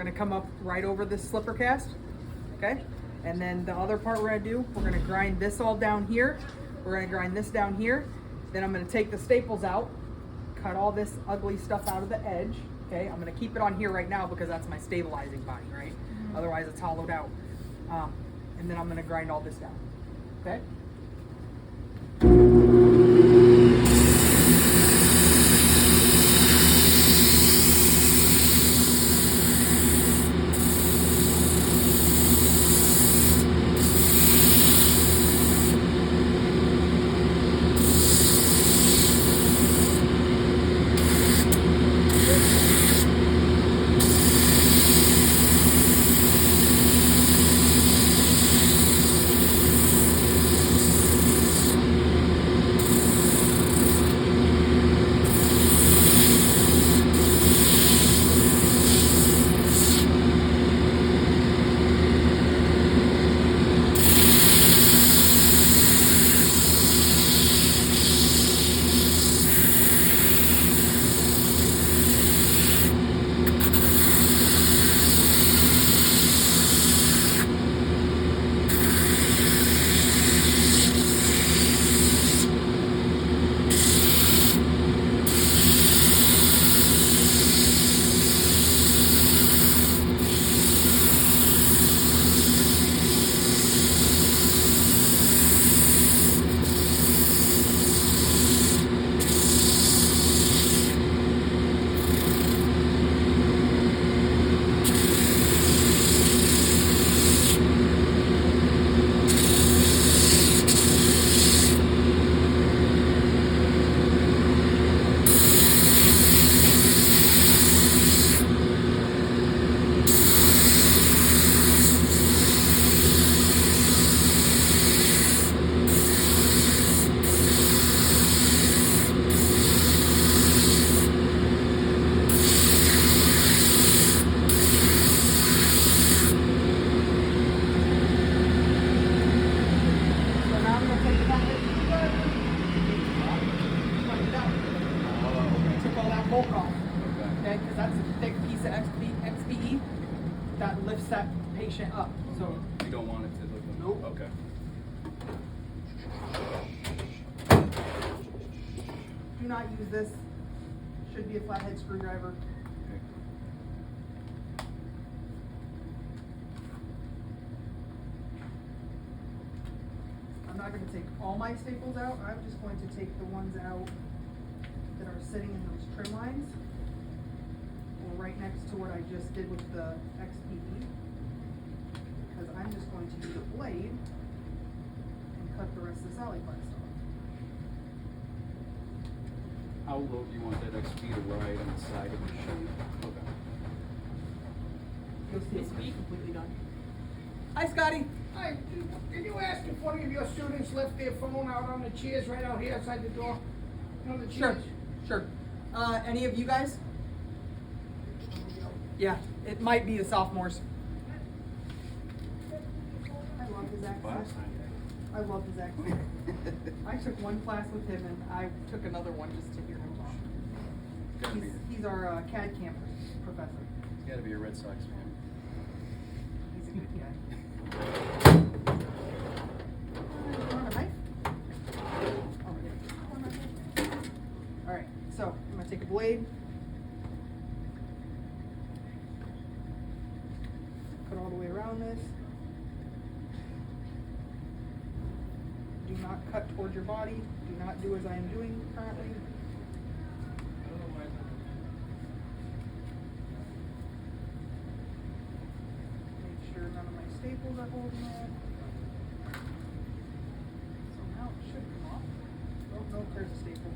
gonna come up right over this slipper cast, okay? And then the other part we're gonna do, we're gonna grind this all down here. We're gonna grind this down here. Then I'm gonna take the staples out, cut all this ugly stuff out of the edge, okay? I'm gonna keep it on here right now because that's my stabilizing body, right? Otherwise it's hollowed out. And then I'm gonna grind all this down, okay? Okay, because that's a thick piece of XBE that lifts that patient up. So you don't want it to look. Nope. Okay. Do not use this. Should be a flathead screwdriver. Okay. I'm not going to take all my staples out. I'm just going to take the ones out that are sitting in those trim lines, or right next to what I just did with the XPE, because I'm just going to use a blade and cut the rest of this alleyplast off. How low do you want that XP to ride on the side of the machine? Okay. You'll see it's completely done. Hi, Scotty. Hi, did you ask if one of your students left their phone out on the chairs right out here outside the door? You know the Sure, chairs? sure. Any of you guys? Yeah, it might be the sophomores. I love his accent. I love his accent. I took one class with him and I took another one just to hear him talk. He's our CAD camp professor. He's got to be a Red Sox fan. He's a good guy. Want a knife? All right, so I'm gonna take a blade. Cut all the way around this. Do not cut towards your body. Do not do as I am doing currently. Make sure none of my staples are holding it. So now it should come off. Oh, no, there's a staple.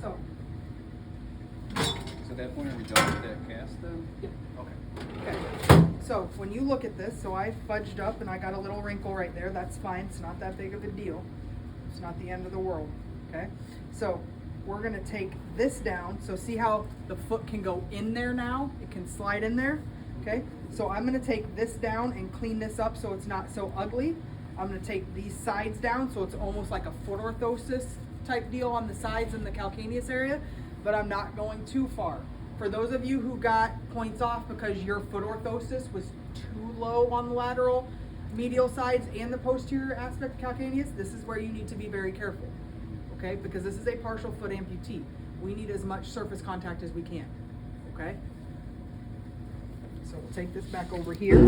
So, So at that point, are we done with that cast then? yeah. Okay. Okay, so when you look at this, so I fudged up and I got a little wrinkle right there. That's fine. It's not that big of a deal. It's not the end of the world. Okay, so we're gonna take this down. So see how the foot can go in there now? It can slide in there, okay? So I'm gonna take this down and clean this up so it's not so ugly. I'm gonna take these sides down so it's almost like a foot orthosis type deal on the sides in the calcaneus area, but I'm not going too far. For those of you who got points off because your foot orthosis was too low on the lateral medial sides and the posterior aspect calcaneus, this is where you need to be very careful, okay? Because this is a partial foot amputee. We need as much surface contact as we can, okay? So we'll take this back over here.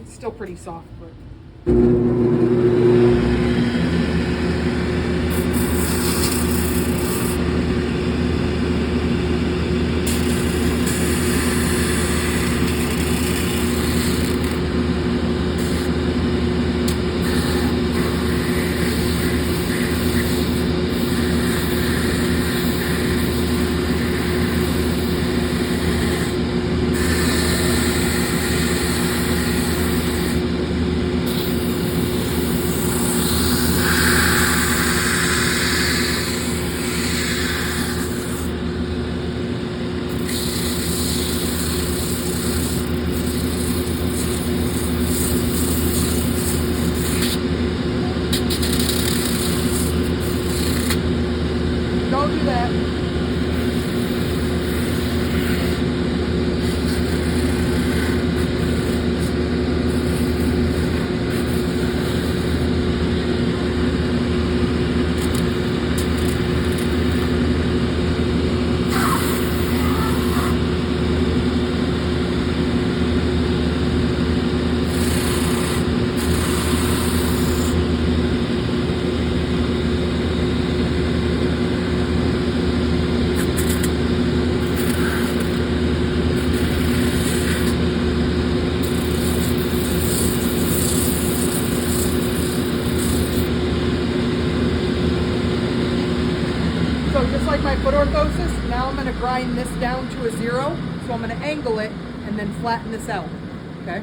It's still pretty soft, but don't do that. So just like my foot orthosis, now I'm gonna grind this down to a 0. So I'm gonna angle it and then flatten this out, okay?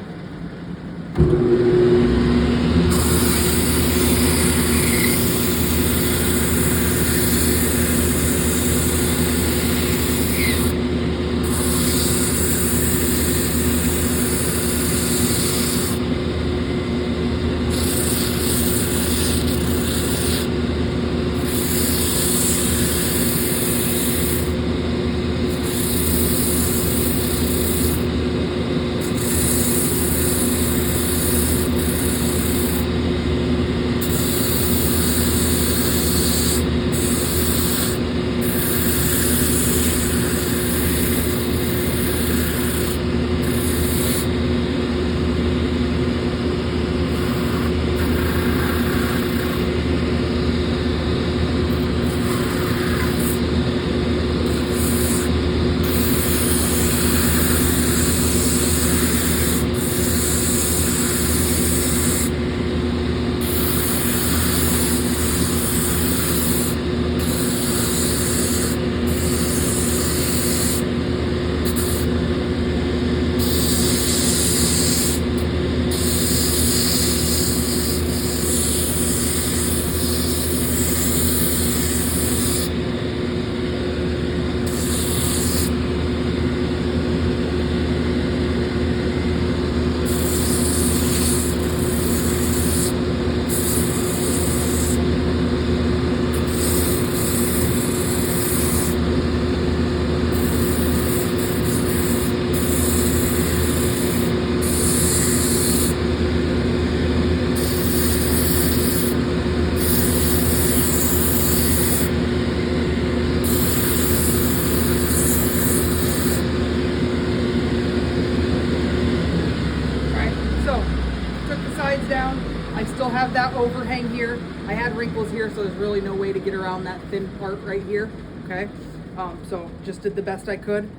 still have that overhang here. I had wrinkles here, so there's really no way to get around that thin part right here, okay? So just did the best I could.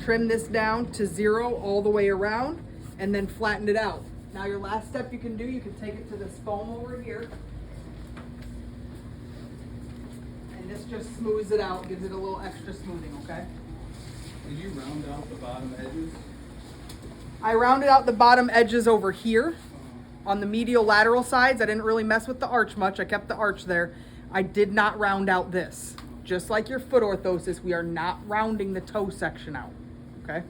Trim this down to 0 all the way around, and then flattened it out. Now your last step you can do, you can take it to this foam over here. And this just smooths it out, gives it a little extra smoothing, okay? Did you round out the bottom edges? I rounded out the bottom edges over here on the medial lateral sides. I didn't really mess with the arch much. I kept the arch there. I did not round out this. Just like your foot orthosis, we are not rounding the toe section out, okay?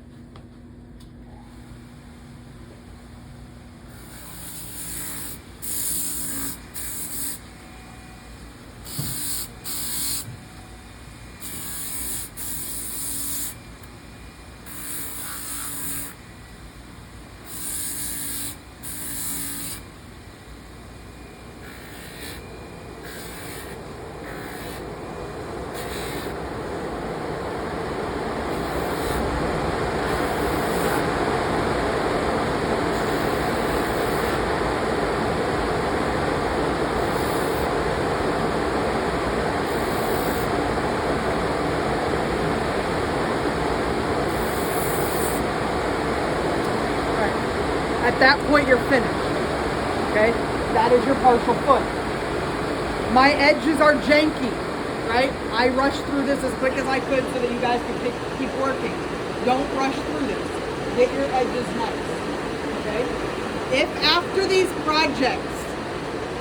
At that point, you're finished, okay? That is your partial foot. My edges are janky, right? I rushed through this as quick as I could so that you guys could keep working. Don't rush through this. Get your edges nice, okay? If after these projects,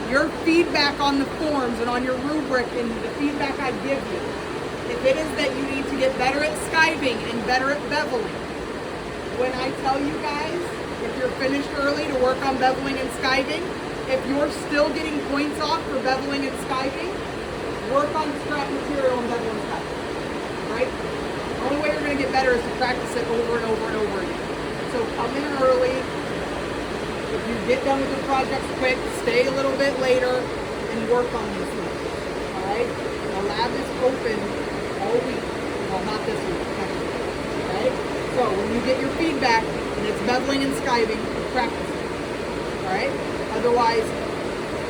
your feedback on the forms and on your rubric and the feedback I give you, if it is that you need to get better at skiving and better at beveling, when I tell you guys, if you're finished early to work on beveling and skiving, if you're still getting points off for beveling and skiving, work on scrap material and bevel and skiving, right? The only way you're going to get better is to practice it over and over and over again. So come in early. If you get done with the projects quick, stay a little bit later and work on these things, all right? The lab is open all week. Well, not this week, next week, okay? So when you get your feedback, and it's beveling and skiving, practice it, all right? Otherwise,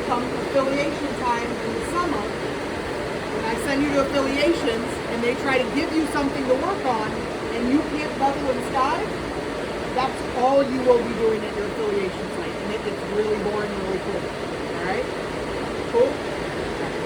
come affiliation time in the summer, when I send you to affiliations and they try to give you something to work on and you can't bevel and skive, that's all you will be doing at your affiliation site, and it gets really boring really quick, all right? Cool?